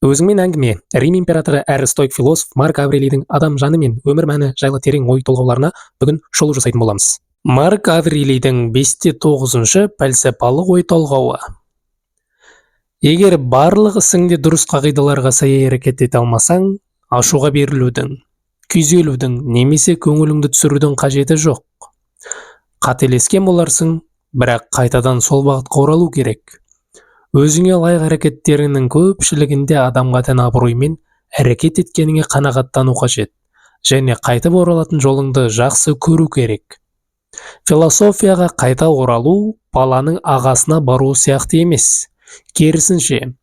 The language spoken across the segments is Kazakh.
Өзіңмен әңгіме. Рим императоры әрі стоик философ Марк Аврелийдің адам жаны мен өмір мәні жайлы терең ой толғауларына бүгін шолу жасайтын боламыз. Марк Аврелийдің 5-9 пәлсапалық ой толғауы. Егер барлық ісіңде дұрыс қағидаларға сай әрекет ете алмасаң, ашуға берілудің, күйзелудің немесе көңіліңді түсірудің қажеті жоқ. Қателескен боларсың, бірақ қайтадан сол бағытқа оралу керек. Өзіңе лайық әрекеттерінің көпшілігінде адамға тән абыроймен әрекет еткеніңе қанағаттану қажет, және қайтып оралатын жолыңды жақсы көру керек. Философияға қайта оралу баланың ағасына бару сияқты емес. Керісінше,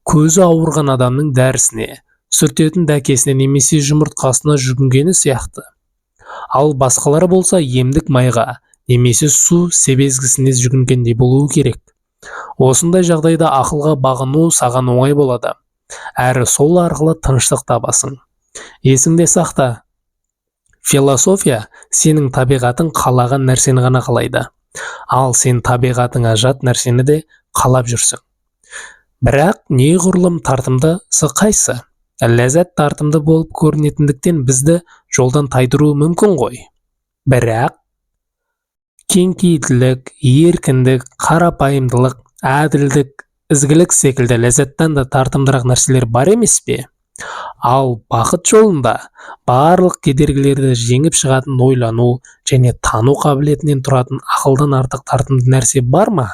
көзі ауырған адамның дәрісіне, сүртетін дәкесіне немесе жұмыртқасына жүгінгені сияқты. Ал басқалары болса емдік майға немесе су себезгісіне жүгінгендей болуы керек. Осындай жағдайда ақылға бағыну саған оңай болады, әрі сол арқылы тыныштық табасың. Есіңде сақта, философия сенің табиғатың қалаған нәрсені ғана қалайды, ал сен табиғатыңа жат нәрсені де қалап жүрсің. Бірақ неғұрлым тартымдысы қайсы? Ләззат тартымды болып көрінетіндіктен бізді жолдан тайдыруы мүмкін ғой. Бірақ кеңпейілділік, еркіндік, қарапайымдылық, әділдік, ізгілік секілді ләззаттан да тартымдырақ нәрселер бар емес пе? Ал бақыт жолында барлық кедергілерді жеңіп шығатын ойлану және тану қабілетінен тұратын ақылдан артық тартымды нәрсе бар ма?